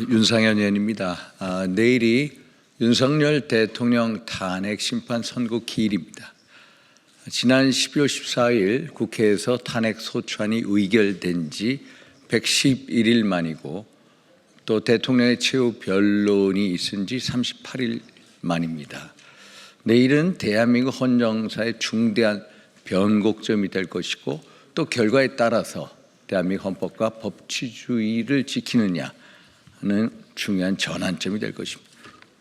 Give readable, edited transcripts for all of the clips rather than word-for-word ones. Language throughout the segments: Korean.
윤상현 의원입니다. 내일이 윤석열 대통령 탄핵 심판 선고 기일입니다. 지난 12월 14일 국회에서 탄핵 소추안이 의결된 지 111일 만이고 또 대통령의 최후 변론이 있은 지 38일 만입니다. 내일은 대한민국 헌정사의 중대한 변곡점이 될 것이고 또 결과에 따라서 대한민국 헌법과 법치주의를 지키느냐는 중요한 전환점이 될 것입니다.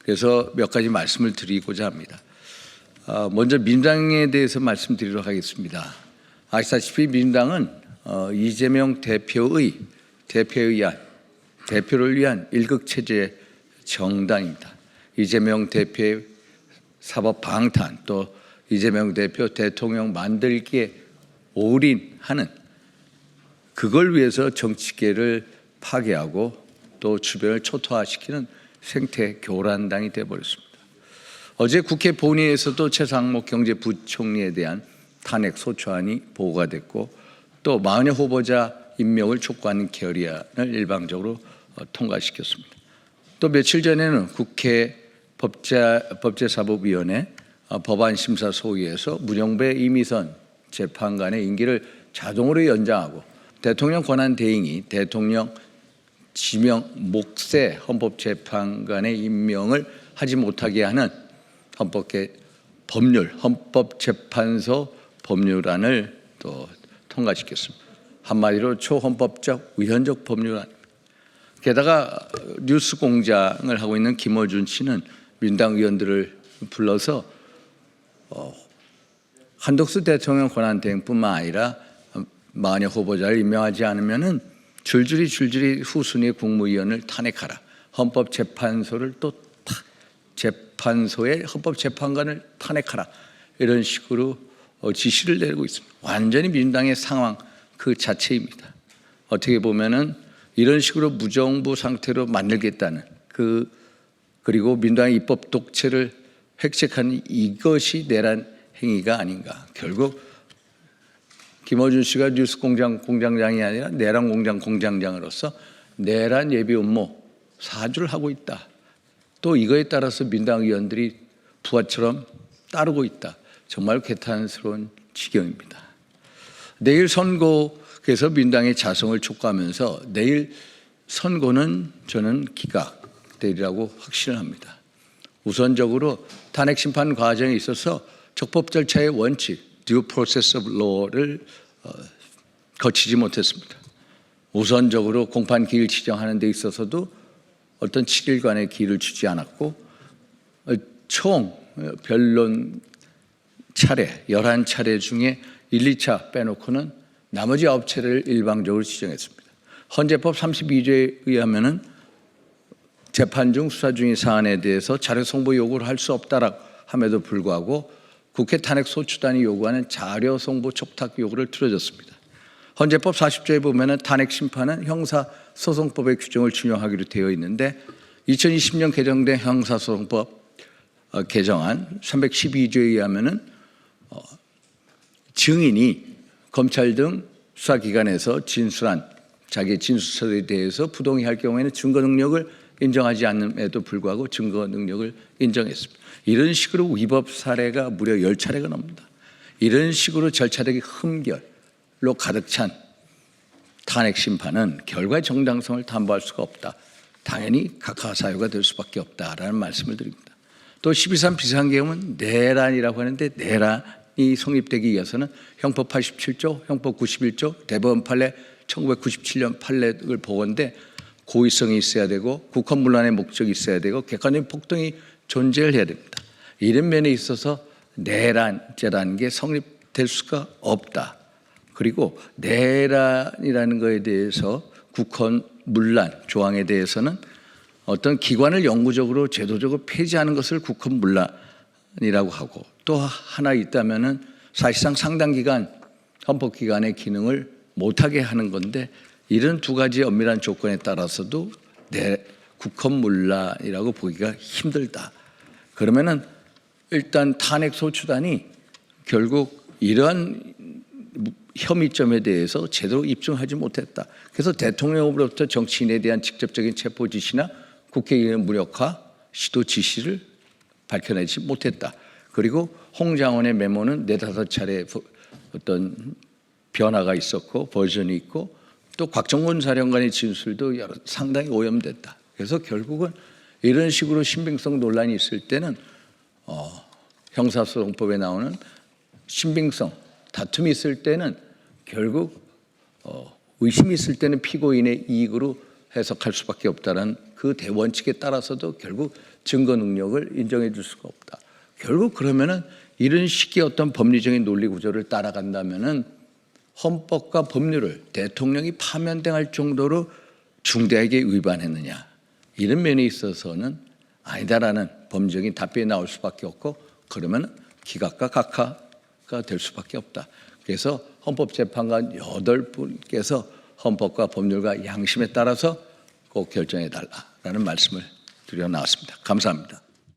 그래서 몇 가지 말씀을 드리고자 합니다. 먼저 민주당에 대해서 말씀드리도록 하겠습니다. 아시다시피 민주당은 이재명 대표를 위한 일극체제 정당입니다. 이재명 대표의 사법 방탄 또 이재명 대표 대통령 만들기에 올인하는 그걸 위해서 정치계를 파괴하고 또 주변을 초토화시키는 생태 교란당이 되어버렸습니다. 어제 국회 본회의에서도 최상목 경제부총리에 대한 탄핵 소추안이 보고가 됐고 또 마흔여 후보자 임명을 촉구하는 결의안을 일방적으로 통과시켰습니다. 또 며칠 전에는 국회 법제사법위원회 법안심사소위에서 문영배 이미선 재판관의 임기를 자동으로 연장하고 대통령 권한대행이 대통령 지명 목세 헌법재판관의 임명을 하지 못하게 하는 헌법재판소 법률안을 또 통과시켰습니다. 한마디로 초헌법적 위헌적 법률안입니다. 게다가 뉴스공장을 하고 있는 김어준 씨는 민당 의원들을 불러서 한덕수 대통령 권한대행뿐만 아니라 마흔여 후보자를 임명하지 않으면은 줄줄이 후순위 국무위원을 탄핵하라. 헌법재판소를 또 재판소의 헌법재판관을 탄핵하라. 이런 식으로 지시를 내리고 있습니다. 완전히 민주당의 상황 그 자체입니다. 어떻게 보면은 이런 식으로 무정부 상태로 만들겠다는 그리고 민주당의 입법 독재를 획책하는 이것이 내란 행위가 아닌가. 결국 김어준 씨가 뉴스 공장장이 아니라 내란 공장장으로서 내란 예비 음모 사주를 하고 있다. 또 이거에 따라서 민당 의원들이 부하처럼 따르고 있다. 정말 괴탄스러운 지경입니다. 내일 선고에서 민당의 자성을 촉구하면서 내일 선고는 저는 기각되리라고 확신을 합니다. 우선적으로 탄핵 심판 과정에 있어서 적법 절차의 원칙 due process of law를 거치지 못했습니다. 우선적으로 공판 기일 지정하는 데 있어서도 어떤 7일간의 기일을 주지 않았고 총 변론 차례 11차례 중에 1, 2차 빼놓고는 나머지 9차례를 일방적으로 지정했습니다. 헌재법 32조에 의하면은 재판 중 수사 중인 사안에 대해서 자료 송부 요구를 할 수 없다라고 함에도 불구하고 국회 탄핵 소추단이 요구하는 자료 송부 촉탁 요구를 틀어줬습니다. 헌재법 40조에 보면은 탄핵 심판은 형사소송법의 규정을 준용하기로 되어 있는데 2020년 개정된 형사소송법 개정안 312조에 의하면은 증인이 검찰 등 수사기관에서 진술한 자기 진술서에 대해서 부동의 할 경우에는 증거 능력을 인정하지 않음에도 불구하고 증거 능력을 인정했습니다. 이런 식으로 위법 사례가 무려 10차례가 넘습니다. 이런 식으로 절차적인 흠결로 가득 찬 탄핵 심판은 결과의 정당성을 담보할 수가 없다. 당연히 각하사유가 될 수밖에 없다라는 말씀을 드립니다. 또 12.3 비상계엄은 내란이라고 하는데 내란이 성립되기 위해서는 형법 87조, 형법 91조, 대법원 판례 1997년 판례를 보건대 고의성이 있어야 되고 국헌문란의 목적이 있어야 되고 객관적인 폭동이 존재를 해야 됩니다. 이런 면에 있어서 내란죄라는 게 성립될 수가 없다. 그리고 내란이라는 것에 대해서 국헌문란 조항에 대해서는 어떤 기관을 영구적으로 제도적으로 폐지하는 것을 국헌문란이라고 하고 또 하나 있다면은 사실상 상당 기간 헌법기관의 기능을 못하게 하는 건데 이런 두 가지 엄밀한 조건에 따라서도 국헌문란이라고 보기가 힘들다. 그러면은 일단 탄핵 소추단이 결국 이러한 혐의점에 대해서 제대로 입증하지 못했다. 그래서 대통령으로부터 정치인에 대한 직접적인 체포 지시나 국회의원 무력화 시도 지시를 밝혀내지 못했다. 그리고 홍장원의 메모는 4-5차례 어떤 변화가 있었고 버전이 있고 또 곽정곤 사령관의 진술도 상당히 오염됐다. 그래서 결국은 이런 식으로 신빙성 논란이 있을 때는 형사소송법에 나오는 신빙성 다툼이 있을 때는 결국 의심이 있을 때는 피고인의 이익으로 해석할 수밖에 없다는 그 대원칙에 따라서도 결국 증거 능력을 인정해 줄 수가 없다. 결국 그러면은 이런 식의 어떤 법리적인 논리 구조를 따라간다면은 헌법과 법률을 대통령이 파면당할 정도로 중대하게 위반했느냐 이런 면에 있어서는 아니다라는 법적인 답변이 나올 수밖에 없고 그러면 기각과 각하가 될 수밖에 없다. 그래서 헌법재판관 8분께서 헌법과 법률과 양심에 따라서 꼭 결정해 달라라는 말씀을 드려 나왔습니다. 감사합니다.